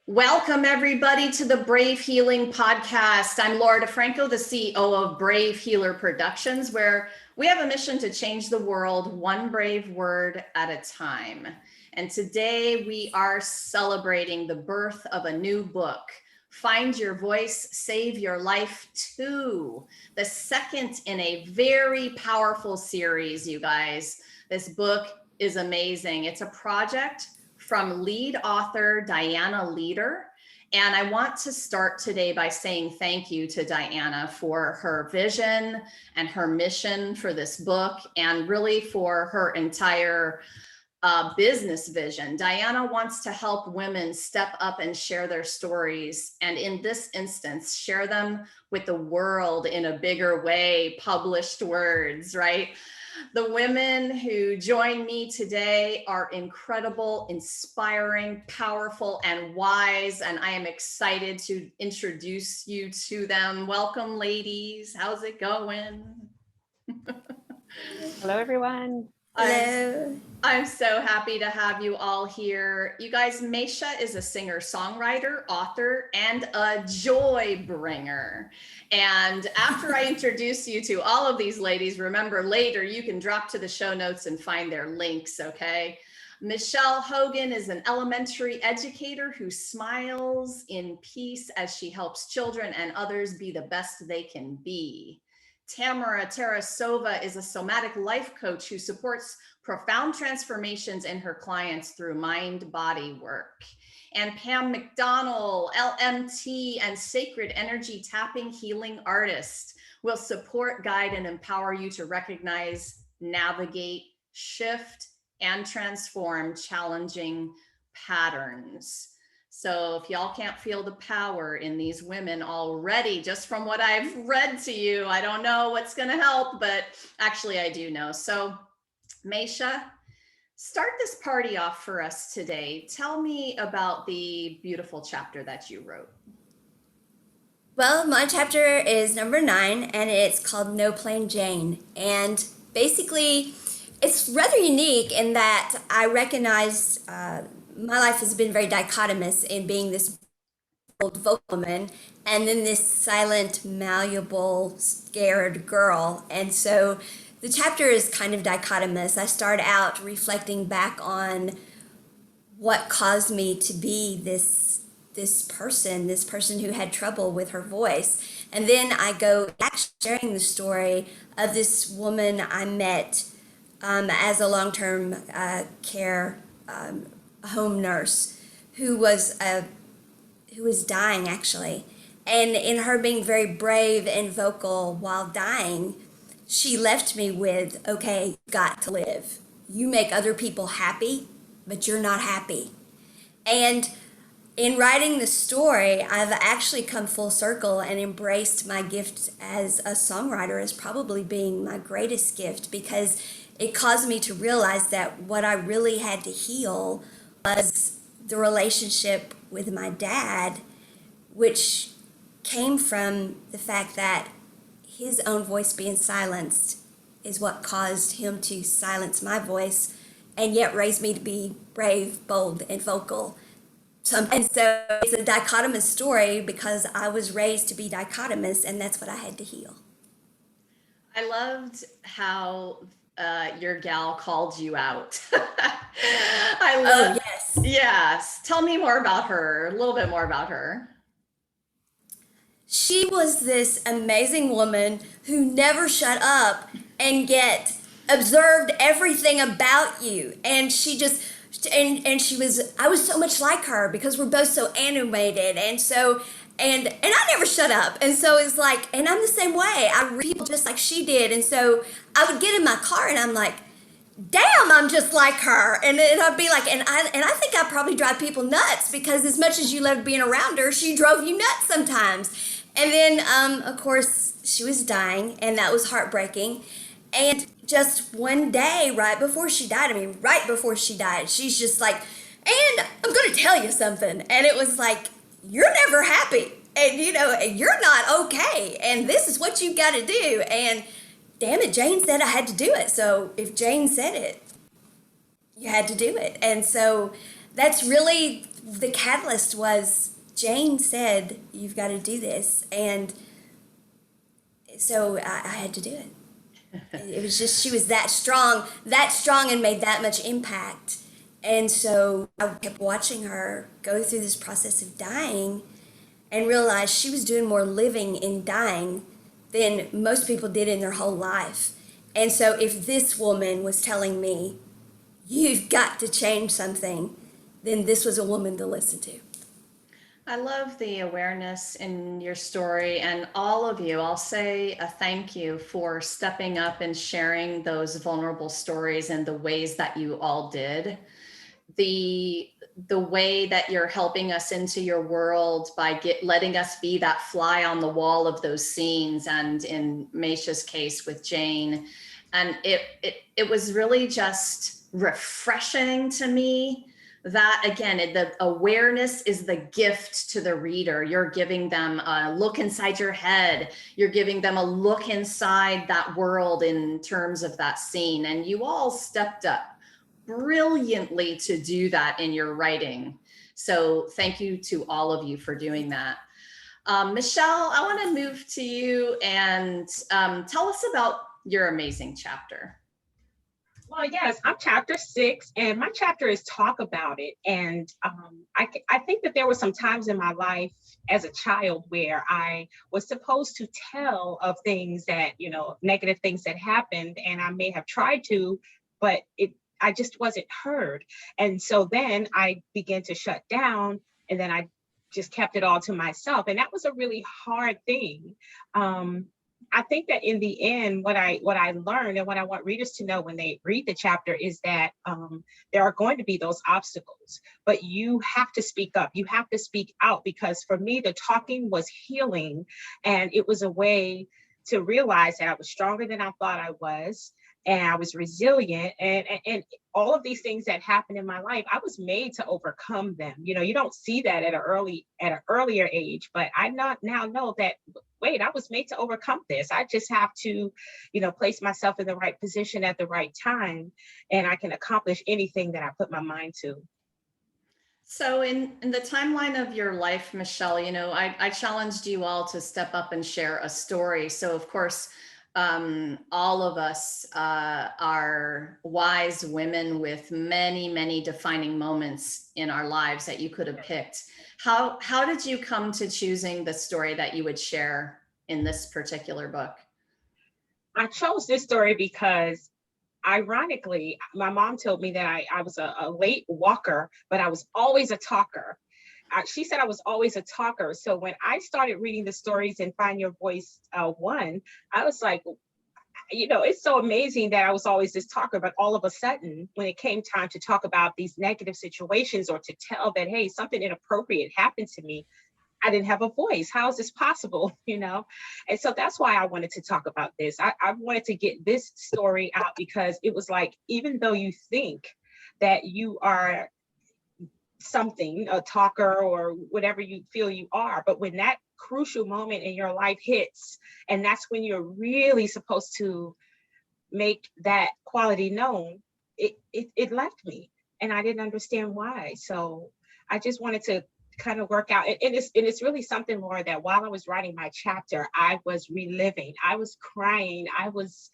Welcome, everybody, to the Brave Healing Podcast. I'm Laura DeFranco, the CEO of Brave Healer Productions, where we have a mission to change the world one brave word at a time. And today we are celebrating the birth of a new book, Find Your Voice, Save Your Life 2, the second in a very powerful series, you guys. This book is amazing. It's a project from lead author Dianna Leeder. And I want to start today by saying thank you to Dianna for her vision and her mission for this book, and really for her entire business vision. Dianna wants to help women step up and share their stories, and in this instance, share them with the world in a bigger way, published words, right? The women who join me today are incredible, inspiring, powerful, and wise, and I am excited to introduce you to them. Welcome, ladies. How's it going? Hello, everyone. Hello. I'm so happy to have you all here. You guys, Meisha is a singer-songwriter, author, and a joy bringer. And after I introduce you to all of these ladies, remember later you can drop to the show notes and find their links, okay? Michelle Hogan is an elementary educator who smiles in peace as she helps children and others be the best they can be. Tamara Tarasova is a somatic life coach who supports profound transformations in her clients through mind-body work. And Pam McDonald, LMT and sacred energy tapping healing artist, will support, guide, and empower you to recognize, navigate, shift, and transform challenging patterns. So if y'all can't feel the power in these women already, just from what I've read to you, I don't know what's going to help, but actually I do know. So Meisha, start this party off for us today. Tell me about the beautiful chapter that you wrote. Well, my chapter is number 9, and it's called No Plain Jane. And basically, it's rather unique in that I recognized my life has been very dichotomous in being this bold vocal woman and then this silent, malleable, scared girl. And so the chapter is kind of dichotomous. I start out reflecting back on what caused me to be this person who had trouble with her voice. And then I go actually sharing the story of this woman I met as a long-term care home nurse who was dying, actually. And in her being very brave and vocal while dying, she left me with, okay, you got to live. You make other people happy, but you're not happy. And in writing the story, I've actually come full circle and embraced my gift as a songwriter as probably being my greatest gift, because it caused me to realize that what I really had to heal was the relationship with my dad, which came from the fact that his own voice being silenced is what caused him to silence my voice and yet raise me to be brave, bold, and vocal. And so it's a dichotomous story because I was raised to be dichotomous, and that's what I had to heal. I loved how your gal called you out. Yes. Yes. Tell me more about her, a little bit more about her. She was this amazing woman who never shut up and yet observed everything about you. And she just, and she was, I was so much like her because we're both so animated. And so, and I never shut up. And so it's like, and I'm the same way. I read people just like she did. And so I would get in my car and I'm like, damn, I'm just like her. And I'd be like, and I think I probably drive people nuts because as much as you loved being around her, she drove you nuts sometimes. And then, of course, she was dying, and that was heartbreaking. And just one day, right before she died, she's just like, and I'm going to tell you something. And it was like, you're never happy. And, you're not okay. And this is what you've got to do. And damn it, Jane said I had to do it. So if Jane said it, you had to do it. And so that's really the catalyst. Was Jane said, "You've got to do this," and so I had to do it. It was just, she was that strong, and made that much impact. And so I kept watching her go through this process of dying and realized she was doing more living in dying than most people did in their whole life. And so if this woman was telling me, you've got to change something, then this was a woman to listen to. I love the awareness in your story, and all of you. I'll say a thank you for stepping up and sharing those vulnerable stories and the ways that you all did. The way that you're helping us into your world by letting us be that fly on the wall of those scenes, and in Meisha's case with Jane. And it was really just refreshing to me that, again, the awareness is the gift to the reader. You're giving them a look inside your head. You're giving them a look inside that world in terms of that scene. And you all stepped up brilliantly to do that in your writing. So thank you to all of you for doing that. Michelle, I want to move to you and tell us about your amazing chapter. Well, yes, I'm chapter 6, and my chapter is Talk About It. And I think that there were some times in my life as a child where I was supposed to tell of things that, negative things that happened, and I may have tried to, but I just wasn't heard. And so then I began to shut down, and then I just kept it all to myself. And that was a really hard thing. I think that in the end, what I learned, and what I want readers to know when they read the chapter, is that there are going to be those obstacles, but you have to speak up. You have to speak out, because for me, the talking was healing, and it was a way to realize that I was stronger than I thought I was, and I was resilient, and all of these things that happened in my life, I was made to overcome them. You don't see that at an earlier age, but I now know that, wait, I was made to overcome this. I just have to, place myself in the right position at the right time, and I can accomplish anything that I put my mind to. So in the timeline of your life, Michelle, I challenged you all to step up and share a story. So of course, all of us are wise women with many, many defining moments in our lives that you could have picked. How did you come to choosing the story that you would share in this particular book? I chose this story because, ironically, my mom told me that I was a late walker, but I was always a talker. She said I was always a talker. So when I started reading the stories in Find Your Voice 1, I was like, it's so amazing that I was always this talker, but all of a sudden, when it came time to talk about these negative situations, or to tell that, hey, something inappropriate happened to me, I didn't have a voice. How is this possible? And so that's why I wanted to talk about this. I wanted to get this story out, because it was like, even though you think that you are something, a talker, or whatever you feel you are, but when that crucial moment in your life hits, and that's when you're really supposed to make that quality known, it left me, and I didn't understand why. So I just wanted to kind of work out, and it's really something, Laura, that while I was writing my chapter, I was reliving, I was crying, I was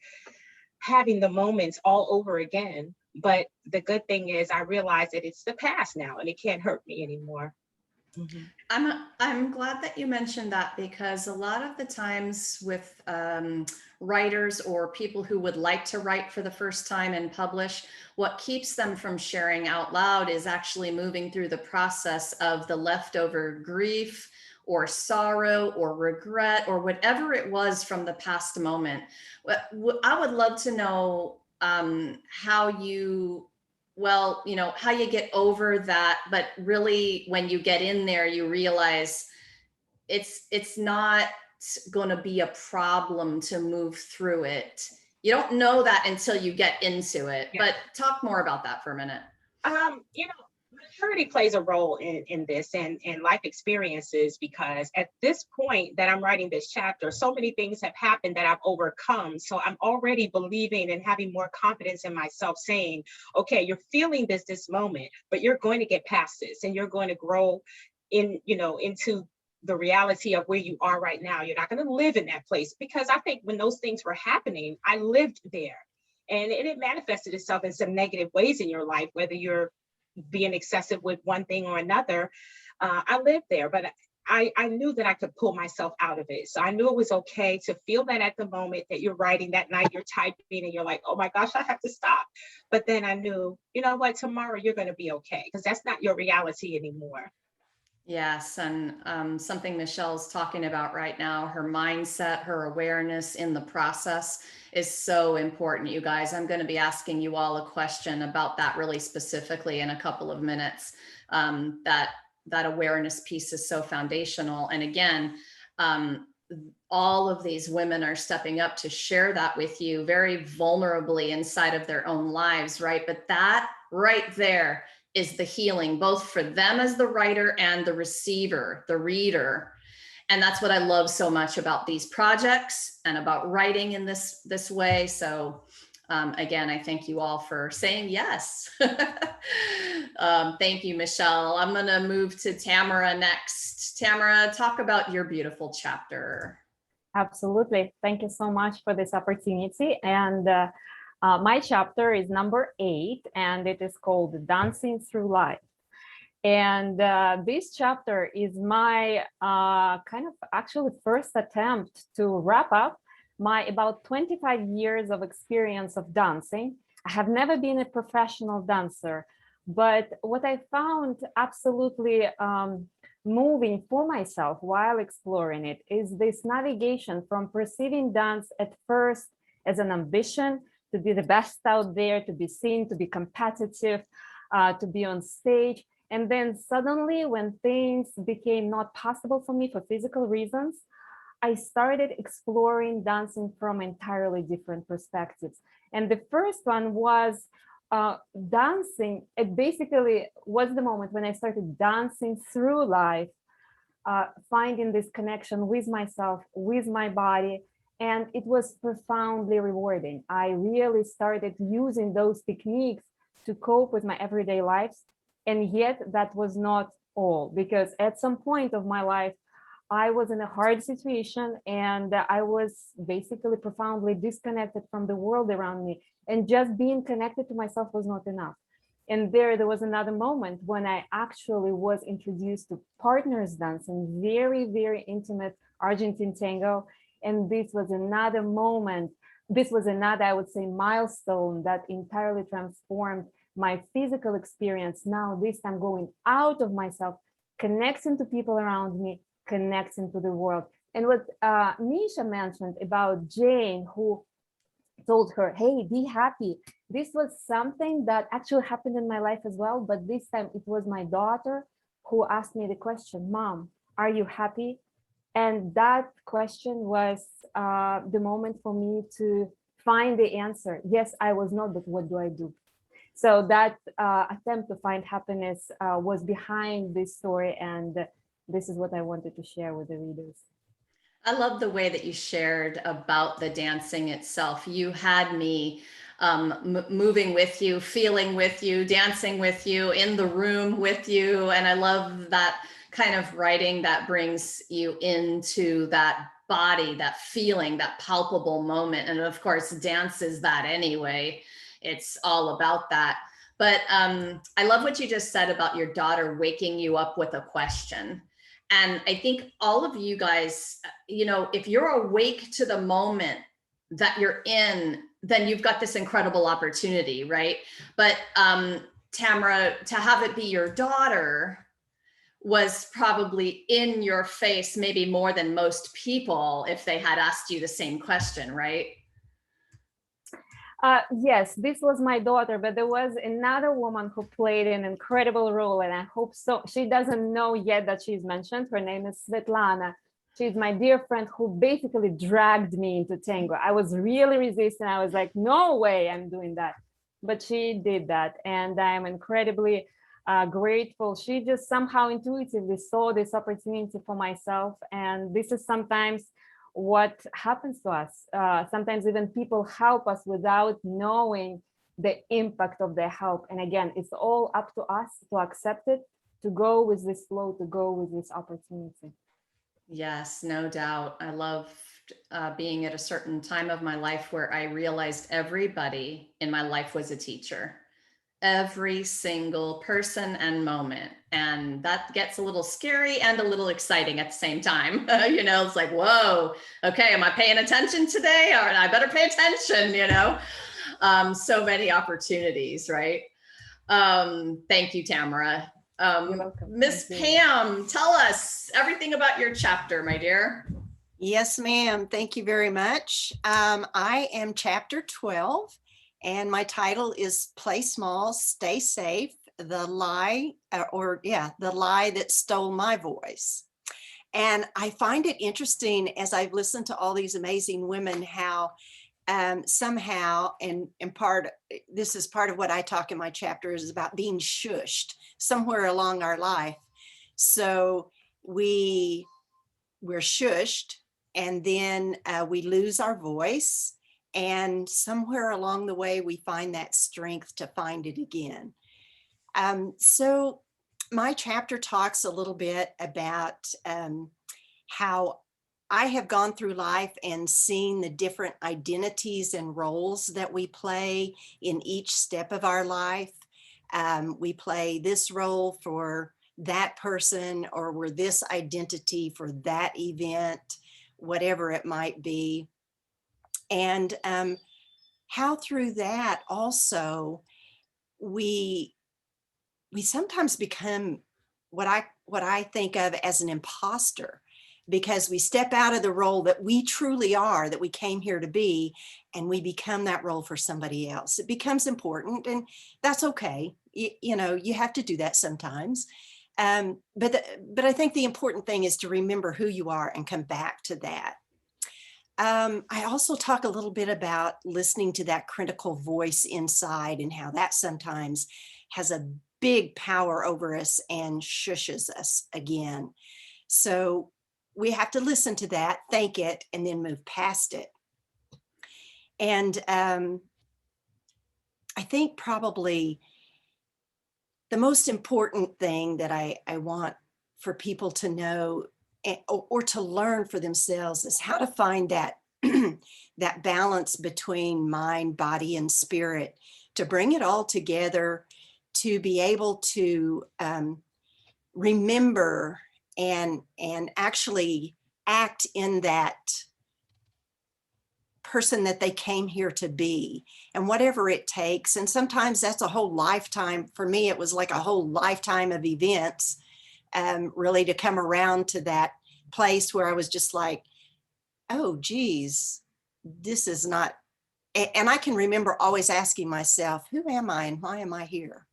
having the moments all over again. But the good thing is, I realized that it's the past now, and it can't hurt me anymore. Mm-hmm. I'm glad that you mentioned that, because a lot of the times with writers or people who would like to write for the first time and publish, what keeps them from sharing out loud is actually moving through the process of the leftover grief or sorrow or regret or whatever it was from the past moment. I would love to know how you get over that, but really when you get in there, you realize it's not going to be a problem to move through it. You don't know that until you get into it. Yeah. But talk more about that for a minute. My maturity plays a role in this and life experiences, because at this point that I'm writing this chapter, so many things have happened that I've overcome. So I'm already believing and having more confidence in myself, saying, okay, you're feeling this moment, but you're going to get past this and you're going to grow into the reality of where you are right now. You're not going to live in that place, because I think when those things were happening, I lived there. And it manifested itself in some negative ways in your life, whether you're being excessive with one thing or another. I lived there, but I knew that I could pull myself out of it. So I knew it was okay to feel that at the moment that you're writing, that night you're typing and you're like, oh my gosh, I have to stop. But then I knew, you know what, tomorrow you're going to be okay, because that's not your reality anymore. Yes, and something Michelle's talking about right now, her mindset, her awareness in the process is so important, you guys. I'm going to be asking you all a question about that really specifically in a couple of minutes. That awareness piece is so foundational. And again, all of these women are stepping up to share that with you very vulnerably inside of their own lives, right? But that right there is the healing, both for them as the writer and the receiver, the reader. And that's what I love so much about these projects and about writing in this way. So again, I thank you all for saying yes. Thank you, Michelle. I'm going to move to Tamara next. Tamara, talk about your beautiful chapter. Absolutely. Thank you so much for this opportunity. And my chapter is number 8, and it is called Dancing Through Life. And this chapter is my kind of actually first attempt to wrap up my about 25 years of experience of dancing. I have never been a professional dancer, but what I found absolutely moving for myself while exploring it is this navigation from perceiving dance at first as an ambition to be the best out there, to be seen, to be competitive, to be on stage. And then suddenly, when things became not possible for me for physical reasons, I started exploring dancing from entirely different perspectives. And the first one was dancing. It basically was the moment when I started dancing through life, finding this connection with myself, with my body. And it was profoundly rewarding. I really started using those techniques to cope with my everyday lives. And yet that was not all, because at some point of my life, I was in a hard situation and I was basically profoundly disconnected from the world around me. And just being connected to myself was not enough. And there was another moment when I actually was introduced to partners dancing, very, very intimate Argentine tango. And this was another moment. This was another, I would say, milestone that entirely transformed my physical experience. Now, this time going out of myself, connecting to people around me, connecting to the world. And what Misha mentioned about Jane, who told her, hey, be happy. This was something that actually happened in my life as well. But this time it was my daughter who asked me the question, Mom, are you happy? And that question was the moment for me to find the answer. Yes, I was not, but what do I do? So that attempt to find happiness was behind this story. And this is what I wanted to share with the readers. I love the way that you shared about the dancing itself. You had me moving with you, feeling with you, dancing with you, in the room with you. And I love that kind of writing that brings you into that body, that feeling, that palpable moment. And of course, dance is that anyway. It's all about that. But I love what you just said about your daughter waking you up with a question. And I think all of you guys, you know, if you're awake to the moment that you're in, then you've got this incredible opportunity, right? But Tamara, to have it be your daughter was probably in your face, maybe more than most people if they had asked you the same question, right? Yes, this was my daughter, but there was another woman who played an incredible role, and I hope so. She doesn't know yet that she's mentioned. Her name is Svetlana. She's my dear friend who basically dragged me into tango. I was really resistant. I was like, no way I'm doing that. But she did that. And I'm incredibly grateful. She just somehow intuitively saw this opportunity for myself. And this is sometimes what happens to us. Sometimes even people help us without knowing the impact of their help. And again, it's all up to us to accept it, to go with this flow, to go with this opportunity. Yes, no doubt. I loved being at a certain time of my life where I realized everybody in my life was a teacher. Every single person and moment. And that gets a little scary and a little exciting at the same time. It's like, whoa, okay, am I paying attention today? Or I better pay attention, so many opportunities, right? Thank you, Tamara. You're welcome. Miss Pam, tell us everything about your chapter, my dear. Yes, ma'am. Thank you very much. I am chapter 12, and my title is Play Small, Stay Safe, the lie, the lie that stole my voice. And I find it interesting as I've listened to all these amazing women, how somehow, and this is part of what I talk in my chapter, is about being shushed somewhere along our life. So we're shushed, and then we lose our voice, and somewhere along the way we find that strength to find it again. So my chapter talks a little bit about how I have gone through life and seen the different identities and roles that we play in each step of our life. We play this role for that person, or we're this identity for that event, whatever it might be. And how through that also we sometimes become what I think of as an imposter, because we step out of the role that we truly are, that we came here to be, and we become that role for somebody else. It becomes important, and that's okay. You have to do that sometimes. But I think the important thing is to remember who you are and come back to that. I also talk a little bit about listening to that critical voice inside, and how that sometimes has a big power over us and shushes us again. So we have to listen to that, thank it, and then move past it. And I think probably the most important thing that I want for people to know, or to learn for themselves, is how to find that that balance between mind, body, and spirit, to bring it all together, to be able to remember and actually act in that person that they came here to be, and whatever it takes. And sometimes that's a whole lifetime. For me, it was like a whole lifetime of events, really, to come around to that place where I was just like, oh geez, this is not. And I can remember always asking myself, who am I and why am I here?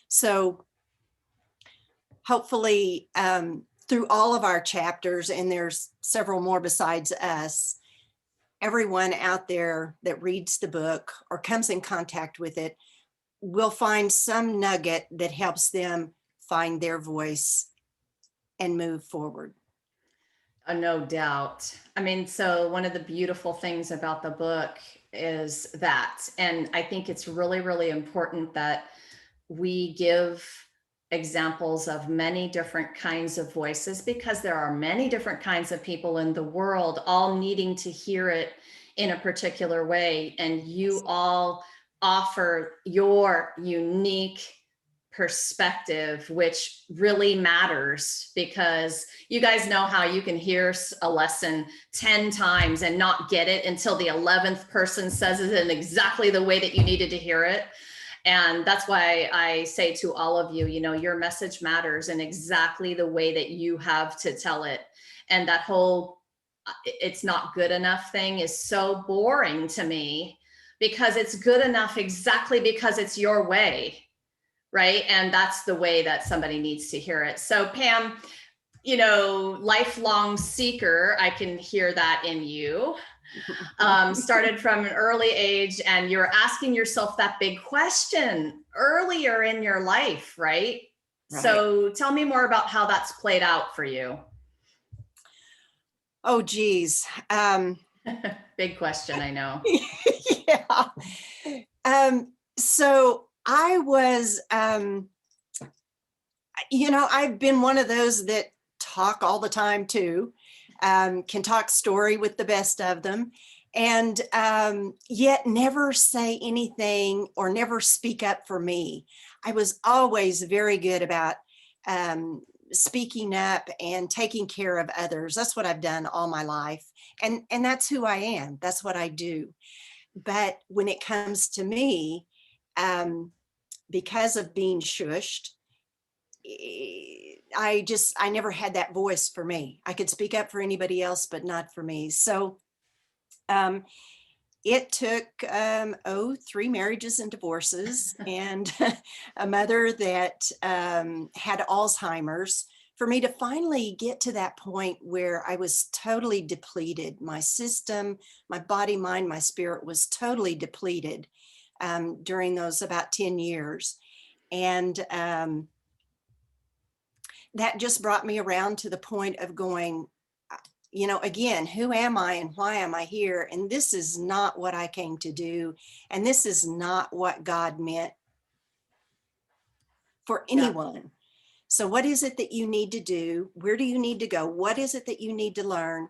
So hopefully through all of our chapters, and there's several more besides us, everyone out there that reads the book or comes in contact with it will find some nugget that helps them find their voice and move forward. No doubt. I mean, so one of the beautiful things about the book is that, and I think it's really, really important that we give examples of many different kinds of voices, because there are many different kinds of people in the world, all needing to hear it in a particular way. And you all offer your unique perspective, which really matters, because you guys know how you can hear a lesson 10 times and not get it until the 11th person says it in exactly the way that you needed to hear it. And that's why I say to all of you, your message matters in exactly the way that you have to tell it. And that whole it's not good enough thing is so boring to me, because it's good enough exactly because it's your way, right? And that's the way that somebody needs to hear it. So Pam, lifelong seeker, I can hear that in you. Started from an early age, and you're asking yourself that big question earlier in your life, right? Right. So tell me more about how that's played out for you. Oh, geez. Big question, I know. Yeah. So I was, I've been one of those that talk all the time too, can talk story with the best of them, and yet never say anything or never speak up for me. I was always very good about speaking up and taking care of others. That's what I've done all my life. And that's who I am. That's what I do. But when it comes to me, because of being shushed, I never had that voice for me. I could speak up for anybody else, but not for me. So it took 3 marriages and divorces and a mother that had Alzheimer's for me to finally get to that point where I was totally depleted. My system, my body, mind, my spirit was totally depleted during those about 10 years. And that just brought me around to the point of going, again, who am I and why am I here? And this is not what I came to do. And this is not what God meant for anyone. So what is it that you need to do? Where do you need to go? What is it that you need to learn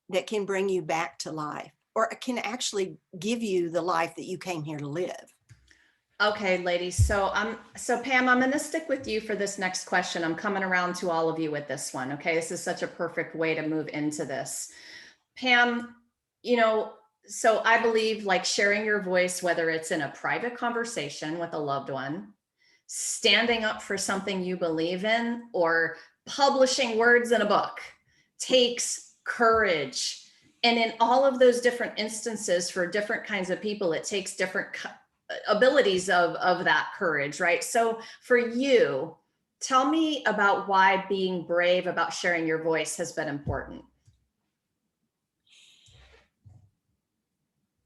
that can bring you back to life, or can actually give you the life that you came here to live? Okay, ladies. So Pam, I'm going to stick with you for this next question. I'm coming around to all of you with this one. Okay. This is such a perfect way to move into this. Pam, so I believe like sharing your voice, whether it's in a private conversation with a loved one, standing up for something you believe in, or publishing words in a book, takes courage. And in all of those different instances for different kinds of people, it takes different abilities of that courage, right? So for you, tell me about why being brave about sharing your voice has been important.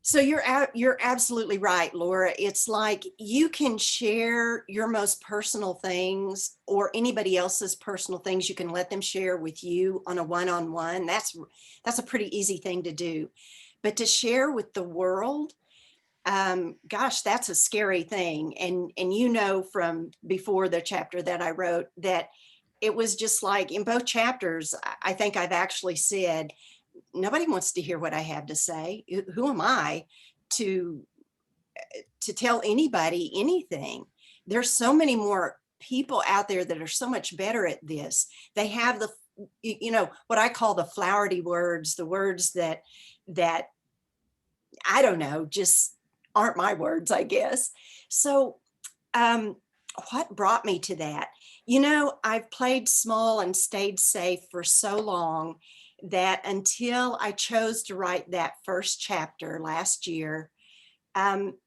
So you're absolutely right, Laura. It's like you can share your most personal things or anybody else's personal things. You can let them share with you on a one-on-one. That's a pretty easy thing to do. But to share with the world, gosh, that's a scary thing. And from before the chapter that I wrote that it was just like in both chapters, I think I've actually said, nobody wants to hear what I have to say. Who am I to tell anybody anything? There's so many more people out there that are so much better at this. They have what I call the flowery words, the words that I don't know, just aren't my words, I guess. So what brought me to that? I've played small and stayed safe for so long that until I chose to write that first chapter last year,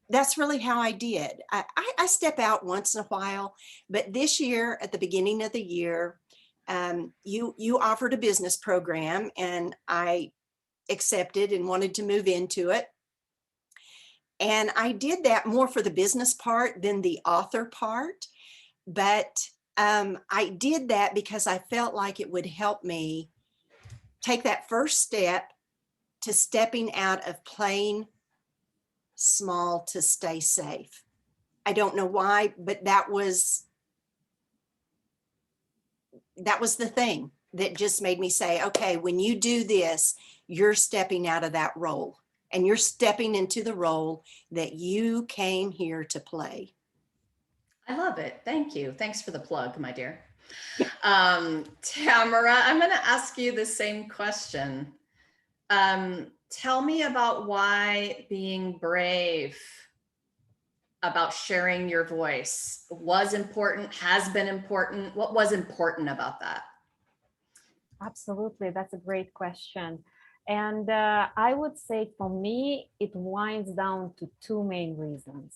that's really how I did. I step out once in a while, but this year at the beginning of the year, you offered a business program and I accepted and wanted to move into it. And I did that more for the business part than the author part. But I did that because I felt like it would help me take that first step to stepping out of playing small to stay safe. I don't know why, but that was the thing that just made me say, okay, when you do this, you're stepping out of that role and you're stepping into the role that you came here to play. I love it. Thank you. Thanks for the plug, my dear. Tamara, I'm going to ask you the same question. Tell me about why being brave about sharing your voice was important, has been important. What was important about that? Absolutely. That's a great question. And I would say for me, it winds down to 2 main reasons.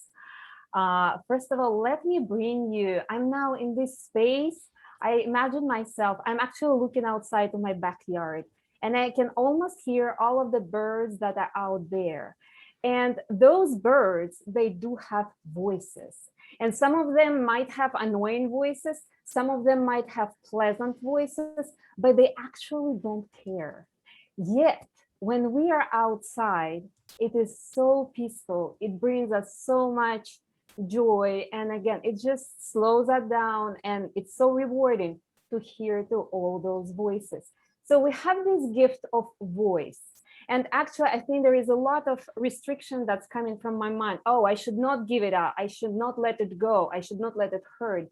First of all, let me bring you, I'm now in this space. I imagine myself, I'm actually looking outside of my backyard and I can almost hear all of the birds that are out there. And those birds, they do have voices. And some of them might have annoying voices, some of them might have pleasant voices, but they actually don't care. Yet, when we are outside, it is so peaceful. It brings us so much joy. And again, it just slows us down, and it's so rewarding to hear to all those voices. So we have this gift of voice. And actually, I think there is a lot of restriction that's coming from my mind. Oh, I should not give it up. I should not let it go. I should not let it hurt.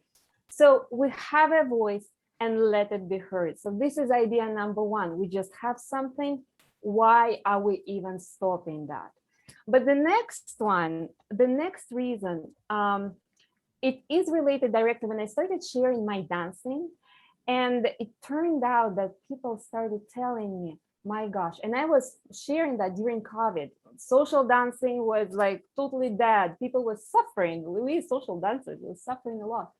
So we have a voice and let it be heard. So this is idea number one. We just have something. Why are we even stopping that? But the next one, the next reason, it is related directly when I started sharing my dancing. And it turned out that people started telling me, my gosh, and I was sharing that during COVID. Social dancing was like totally dead. People were suffering. We social dancers were suffering a lot.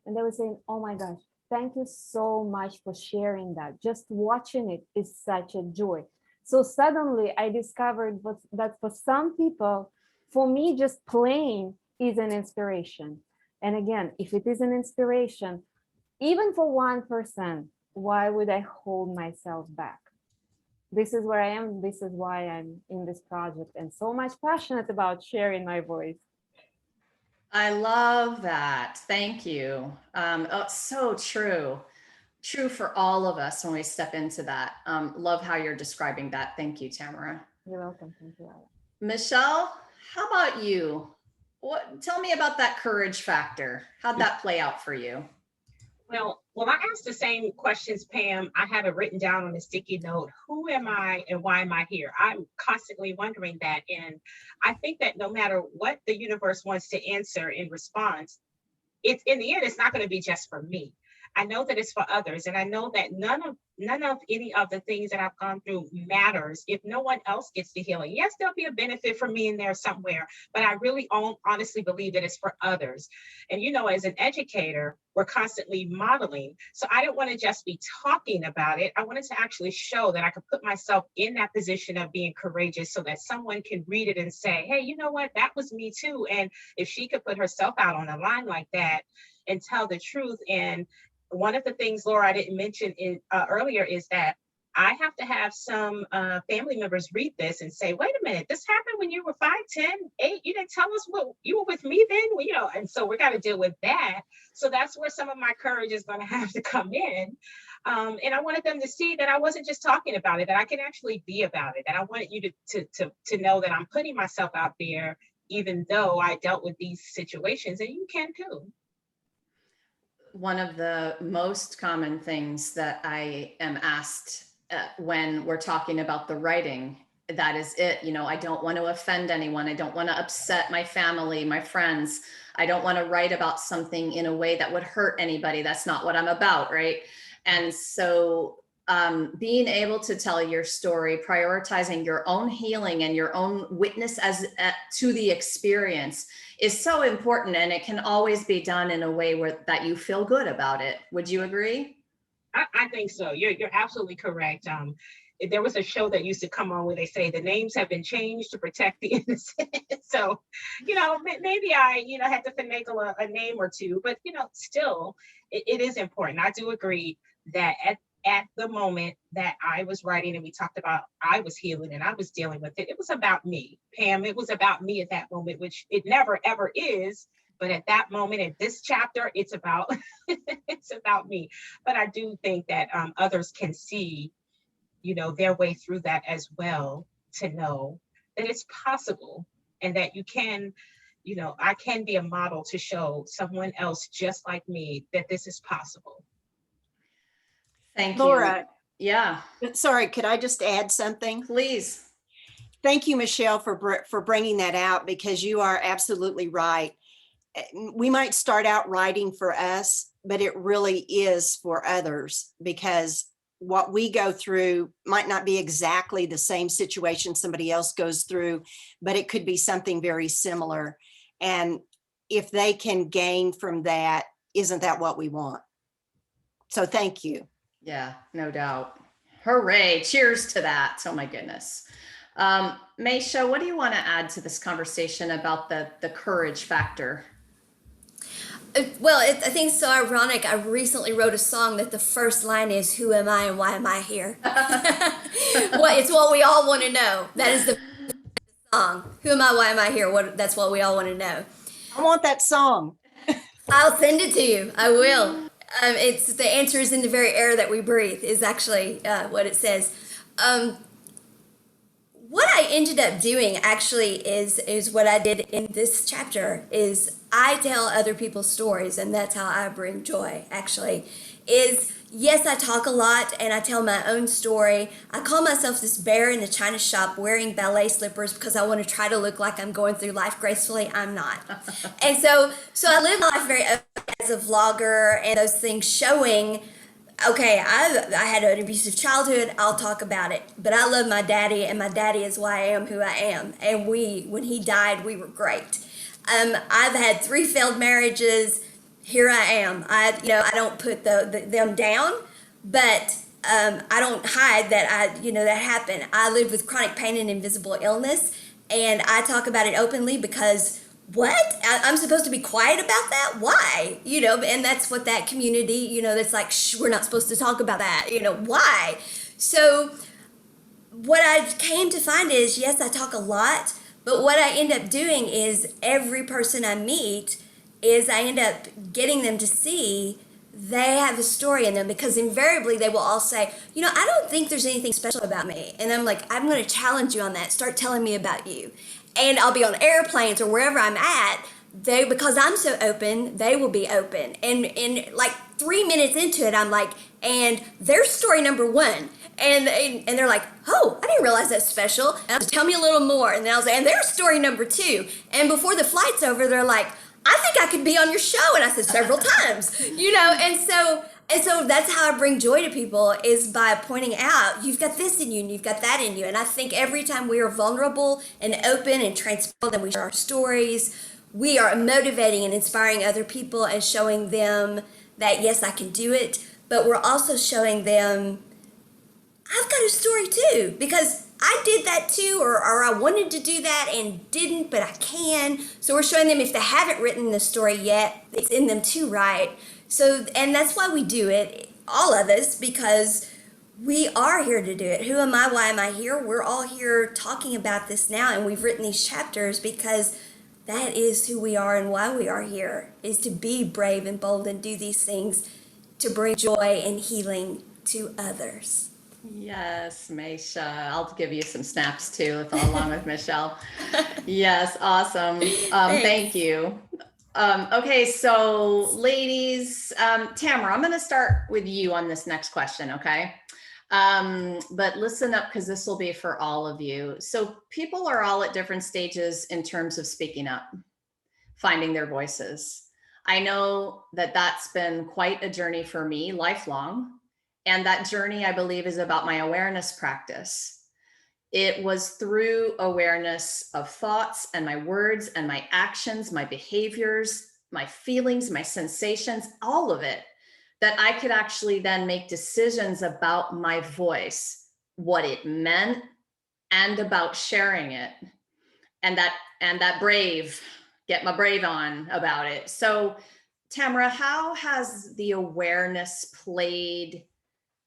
And they were saying, oh my gosh, thank you so much for sharing that. Just watching it is such a joy. So suddenly I discovered that for some people, for me, just playing is an inspiration. And again, if it is an inspiration, even for 1%, why would I hold myself back? This is where I am. This is why I'm in this project and so much passionate about sharing my voice. I love that. Thank you. Oh, so true. True for all of us when we step into that. Love how you're describing that. Thank you, Tamara. You're welcome. Thank you. Michelle, how about you? Tell me about that courage factor. How'd that play out for you? Well, I asked the same questions, Pam. I have it written down on a sticky note. Who am I and why am I here? I'm constantly wondering that. And I think that no matter what the universe wants to answer in response, it's in the end, it's not going to be just for me. I know that it's for others. And I know that none of any of the things that I've gone through matters if no one else gets the healing. Yes, there'll be a benefit for me in there somewhere, but I really honestly believe that it's for others. And, as an educator, we're constantly modeling. So I don't want to just be talking about it. I wanted to actually show that I could put myself in that position of being courageous so that someone can read it and say, hey, you know what? That was me too. And if she could put herself out on a line like that and tell the truth. And one of the things, Laura, I didn't mention earlier is that I have to have some family members read this and say, wait a minute, this happened when you were 5, 10, 8. You didn't tell us what you were with me then, and so we got to deal with that. So that's where some of my courage is going to have to come in. And I wanted them to see that I wasn't just talking about it, that I can actually be about it. And I wanted you to know that I'm putting myself out there, even though I dealt with these situations, and you can too. One of the most common things that I am asked when we're talking about the writing, that is it. I don't want to offend anyone. I don't want to upset my family, my friends. I don't want to write about something in a way that would hurt anybody. That's not what I'm about, right? And so being able to tell your story, prioritizing your own healing and your own witness to the experience is so important, and it can always be done in a way that you feel good about it. Would you agree? I think so. You're absolutely correct. There was a show that used to come on where they say the names have been changed to protect the innocent. So, maybe I, had to finagle a name or two, but, still, it is important. I do agree that at the moment that I was writing and we talked about I was healing and I was dealing with it, it was about me, Pam. It was about me at that moment, which it never, ever is. But at that moment, in this chapter, it's about it's about me. But I do think that others can see, their way through that as well, to know that it's possible and that you can, I can be a model to show someone else just like me that this is possible. Thank Laura. you. Yeah. Sorry, could I just add something? Please. Thank you, Michelle, for bringing that out, because you are absolutely right. We might start out writing for us, but it really is for others, because what we go through might not be exactly the same situation somebody else goes through, but it could be something very similar. And if they can gain from that, isn't that what we want? So thank you. Yeah, no doubt. Hooray. Cheers to that. Oh my goodness. Meisha, what do you want to add to this conversation about the courage factor? Well, I think it's so ironic. I recently wrote a song that the first line is, "Who am I and why am I here?" Well, it's what we all want to know. That is the song. Who am I? Why am I here? That's what we all want to know. I want that song. I'll send it to you. I will. It's the answer is in the very air that we breathe. Is actually what it says. What I ended up doing actually is what I did in this chapter is I tell other people's stories, and that's how I bring joy. Actually, is yes, I talk a lot and I tell my own story. I call myself this bear in a china shop wearing ballet slippers because I want to try to look like I'm going through life gracefully. I'm not, and so I live my life very open as a vlogger and those things showing. Okay, I had an abusive childhood. I'll talk about it. But I love my daddy, and my daddy is why I am who I am. And when he died, we were great. I've had 3 failed marriages. Here I am. I don't put them down, but I don't hide that that happened. I lived with chronic pain and invisible illness, and I talk about it openly because. What? I'm supposed to be quiet about that? Why? And that's what that community, that's like, shh, we're not supposed to talk about that. Why? So what I came to find is, yes, I talk a lot, but what I end up doing is every person I meet is I end up getting them to see they have a story in them, because invariably they will all say, I don't think there's anything special about me. And I'm like, I'm going to challenge you on that. Start telling me about you. And I'll be on airplanes or wherever I'm at, because I'm so open, they will be open. And like 3 minutes into it, I'm like, and there's story number 1. And they're like, oh, I didn't realize that's special. And I'll just tell me a little more. And then I'll say, and there's story number 2. And before the flight's over, they're like, I think I could be on your show. And I said several times, and so that's how I bring joy to people, is by pointing out, you've got this in you and you've got that in you. And I think every time we are vulnerable and open and transparent and we share our stories, we are motivating and inspiring other people and showing them that, yes, I can do it. But we're also showing them, I've got a story too, because I did that too, or I wanted to do that and didn't, but I can. So we're showing them, if they haven't written the story yet, it's in them too, right? So, and that's why we do it, all of us, because we are here to do it. Who am I? Why am I here? We're all here talking about this now, and we've written these chapters because that is who we are and why we are here, is to be brave and bold and do these things to bring joy and healing to others. Yes, Meisha. I'll give you some snaps too, along with Michelle. Yes, awesome. Thank you. Okay, so ladies, Tamara, I'm going to start with you on this next question, okay? But listen up, because this will be for all of you. So people are all at different stages in terms of speaking up, finding their voices. I know that that's been quite a journey for me, lifelong. And that journey, I believe, is about my awareness practice. It was through awareness of thoughts and my words and my actions, my behaviors, my feelings, my sensations, all of it, that I could actually then make decisions about my voice, what it meant, and about sharing it. And that brave, get my brave on about it. So Tamara, how has the awareness played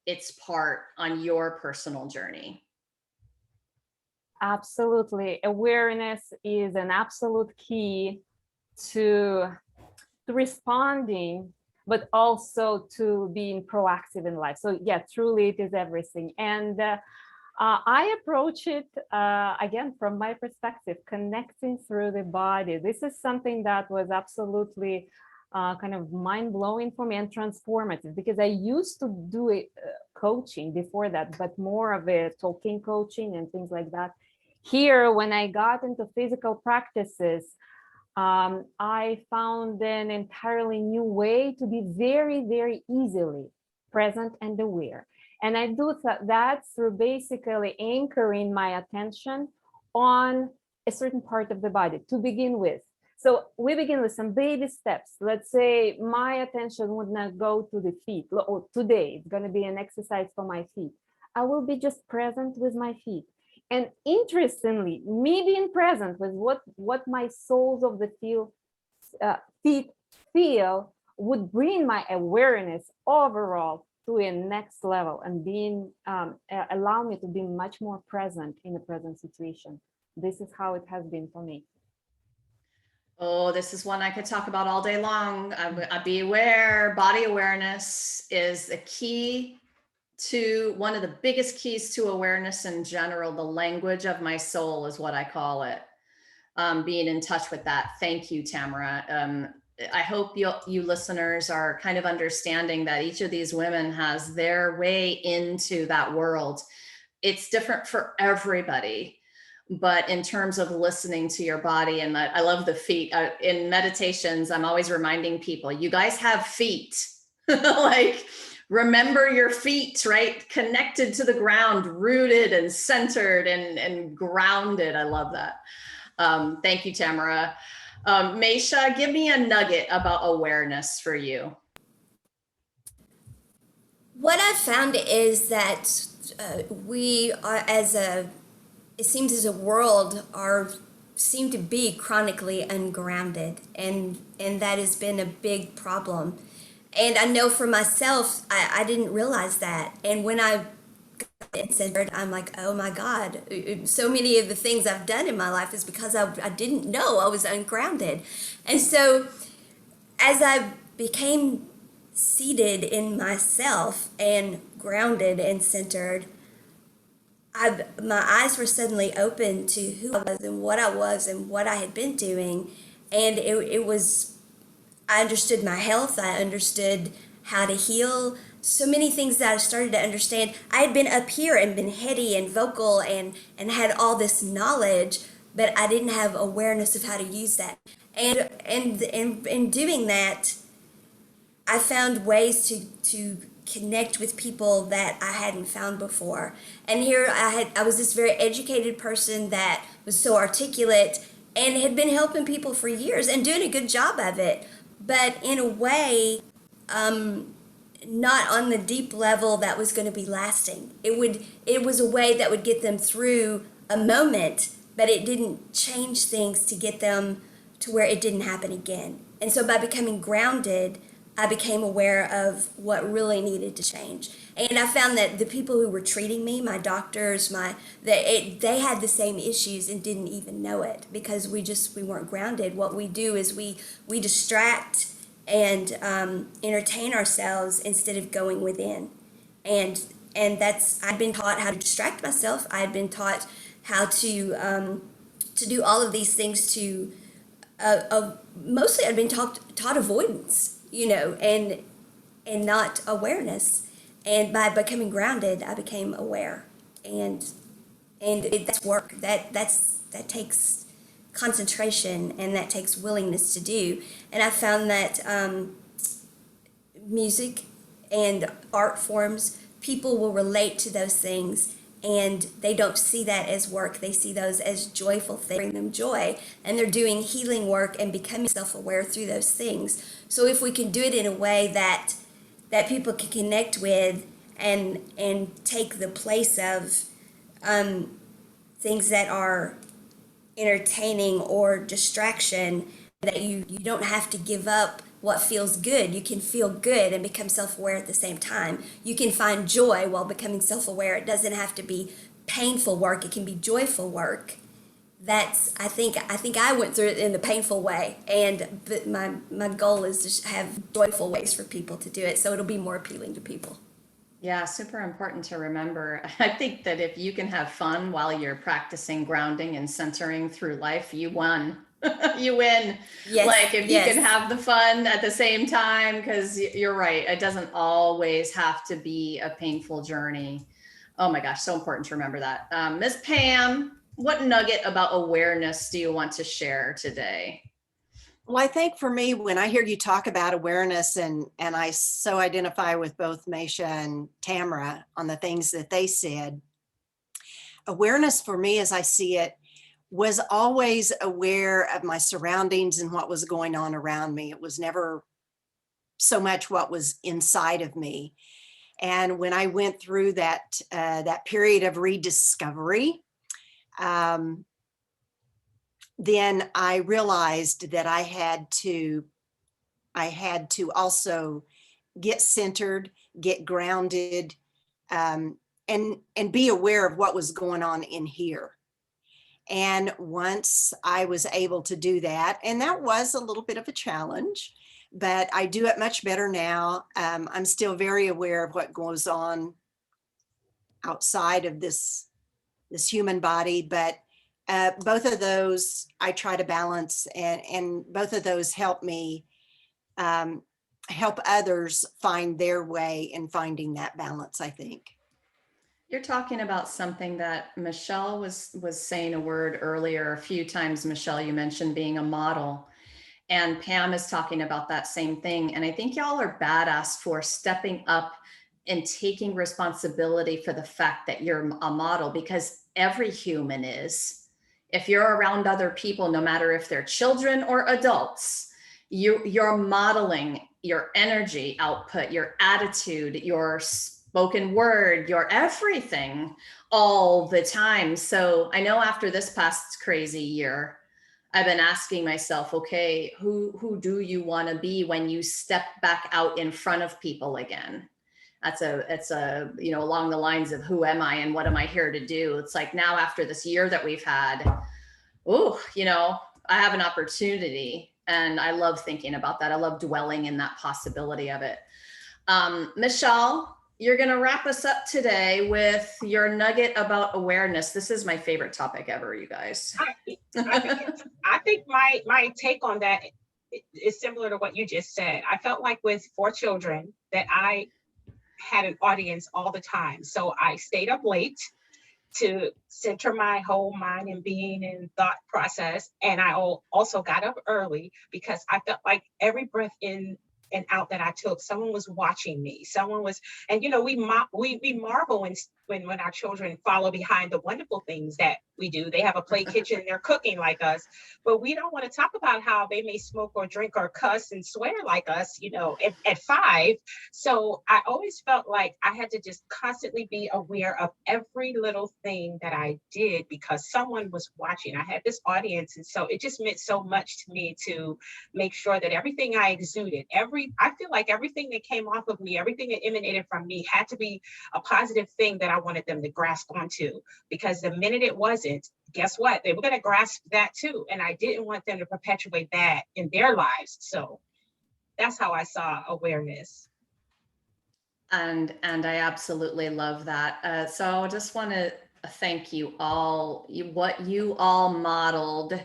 its part on your personal journey? Absolutely. Awareness is an absolute key to responding, but also to being proactive in life. So yeah, truly it is everything. And I approach it, again, from my perspective, connecting through the body. This is something that was absolutely kind of mind-blowing for me and transformative, because I used to do it coaching before that, but more of a talking coaching and things like that. Here, when I got into physical practices, I found an entirely new way to be very, very easily present and aware. And I do that through basically anchoring my attention on a certain part of the body to begin with. So we begin with some baby steps. Let's say my attention would not go to the feet. Today, it's going to be an exercise for my feet. I will be just present with my feet. And interestingly, me being present with what my soles of the feet feel would bring my awareness overall to a next level and allow me to be much more present in the present situation. This is how it has been for me. Oh, this is one I could talk about all day long. I be aware. Body awareness is the key to one of the biggest keys to awareness in general. The language of my soul is what I call it. Being in touch with that. Thank you, Tamara. I hope you listeners are kind of understanding that each of these women has their way into that world. It's different for everybody, but in terms of listening to your body, and I love the feet. In meditations, I'm always reminding people, you guys have feet. Like, remember your feet, right? Connected to the ground, rooted and centered and grounded. I love that. Thank you, Tamara. Meisha, give me a nugget about awareness for you. What I've found is that we are, it seems as a world, seem to be chronically ungrounded, and that has been a big problem. And I know for myself, I didn't realize that. And when I got centered, I'm like, oh my God, so many of the things I've done in my life is because I didn't know I was ungrounded. And so as I became seated in myself and grounded and centered, my eyes were suddenly open to who I was and what I had been doing. And it was, I understood my health. I understood how to heal. So many things that I started to understand. I had been up here and been heady and vocal and had all this knowledge, but I didn't have awareness of how to use that. And in doing that, I found ways to connect with people that I hadn't found before. And here I was this very educated person that was so articulate and had been helping people for years and doing a good job of it, but in a way, not on the deep level that was going to be lasting. It was a way that would get them through a moment, but it didn't change things to get them to where it didn't happen again. And so by becoming grounded, I became aware of what really needed to change. And I found that the people who were treating me, my doctors, they had the same issues and didn't even know it because we weren't grounded. What we do is we distract and entertain ourselves instead of going within. And that's, I'd been taught how to distract myself. I had been taught how to do all of these things to, mostly I'd been taught avoidance, and not awareness. And by becoming grounded, I became aware. And that's work. That takes concentration, and that takes willingness to do. And I found that music and art forms, people will relate to those things, and they don't see that as work. They see those as joyful things, bring them joy, and they're doing healing work and becoming self-aware through those things. So if we can do it in a way that people can connect with and take the place of things that are entertaining or distraction, that you don't have to give up what feels good. You can feel good and become self-aware at the same time. You can find joy while becoming self-aware. It doesn't have to be painful work. It can be joyful work. That's, I think I went through it in the painful way, but my goal is to have joyful ways for people to do it, so it'll be more appealing to people. Yeah, super important to remember. I think that if you can have fun while you're practicing grounding and centering through life, you won. You win. Yes, like if you can have the fun at the same time, because you're right, it doesn't always have to be a painful journey. Oh my gosh, so important to remember that. Ms. Pam, what nugget about awareness do you want to share today? Well, I think for me, when I hear you talk about awareness, and I so identify with both Meisha and Tamara on the things that they said, awareness for me, as I see it, was always aware of my surroundings and what was going on around me. It was never so much what was inside of me. And when I went through that period of rediscovery, then I realized that I had to also get centered, get grounded, and be aware of what was going on in here. And once I was able to do that, and that was a little bit of a challenge, but I do it much better now. I'm still very aware of what goes on outside of this human body, but both of those I try to balance, and both of those help me help others find their way in finding that balance, I think. You're talking about something that Michelle was saying a word earlier. A few times, Michelle, you mentioned being a model. And Pam is talking about that same thing. And I think y'all are badass for stepping up and taking responsibility for the fact that you're a model, because every human is. If you're around other people, no matter if they're children or adults, you're modeling your energy output, your attitude, your spoken word, your everything all the time. So I know after this past crazy year, I've been asking myself, okay, who do you want to be when you step back out in front of people again? It's a, along the lines of who am I and what am I here to do? It's like now after this year that we've had, I have an opportunity, and I love thinking about that. I love dwelling in that possibility of it. Michelle, you're going to wrap us up today with your nugget about awareness. This is my favorite topic ever, you guys. I think my take on that is similar to what you just said. I felt like with 4 children that I had an audience all the time. So I stayed up late to center my whole mind and being and thought process. And I also got up early because I felt like every breath in and out that I took, someone was watching me. Someone was, and we marvel when our children follow behind the wonderful things that we do. They have a play kitchen, they're cooking like us, but we don't want to talk about how they may smoke or drink or cuss and swear like us, at 5. So I always felt like I had to just constantly be aware of every little thing that I did because someone was watching. I had this audience. And so it just meant so much to me to make sure that everything I exuded, I feel like everything that came off of me, everything that emanated from me had to be a positive thing that I wanted them to grasp onto, because the minute it wasn't, guess what? They were going to grasp that too. And I didn't want them to perpetuate that in their lives. So that's how I saw awareness. And I absolutely love that. So I just want to thank you all. What you all modeled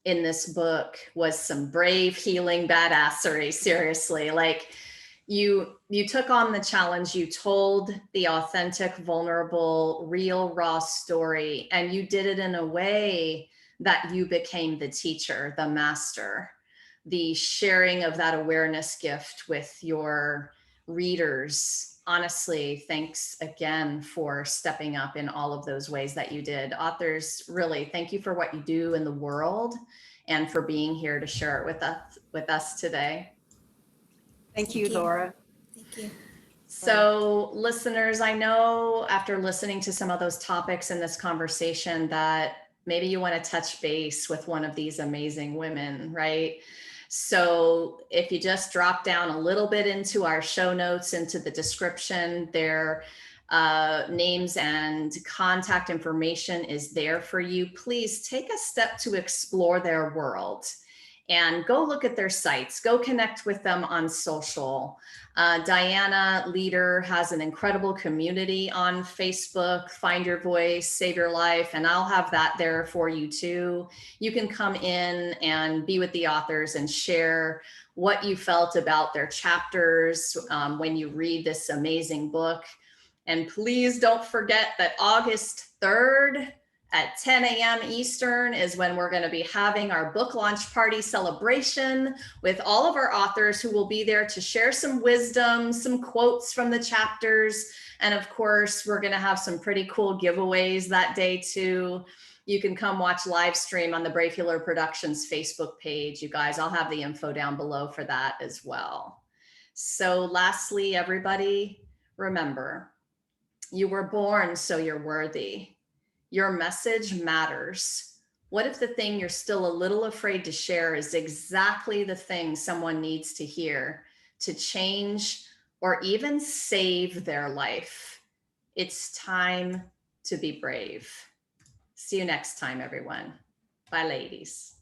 in this book was some brave, healing badassery. Seriously, like you took on the challenge. You told the authentic, vulnerable, real, raw story, and you did it in a way that you became the teacher, the master, the sharing of that awareness gift with your readers. Honestly, thanks again for stepping up in all of those ways that you did. Authors, really, thank you for what you do in the world and for being here to share it with us today. Thank you, Laura. Thank you. So listeners, I know after listening to some of those topics in this conversation that maybe you want to touch base with one of these amazing women, right? So if you just drop down a little bit into our show notes, into the description, their names and contact information is there for you. Please take a step to explore their world and go look at their sites, go connect with them on social. Dianna Leeder has an incredible community on Facebook, Find Your Voice, Save Your Life, and I'll have that there for you too. You can come in and be with the authors and share what you felt about their chapters when you read this amazing book. And please don't forget that August 3rd, at 10 a.m. Eastern is when we're going to be having our book launch party celebration with all of our authors who will be there to share some wisdom, some quotes from the chapters. And of course, we're going to have some pretty cool giveaways that day too. You can come watch live stream on the Brave Healer Productions Facebook page. You guys, I'll have the info down below for that as well. So lastly, everybody, Remember, you were born, so you're worthy. Your message matters. What if the thing you're still a little afraid to share is exactly the thing someone needs to hear to change or even save their life? It's time to be brave. See you next time, everyone. Bye, ladies.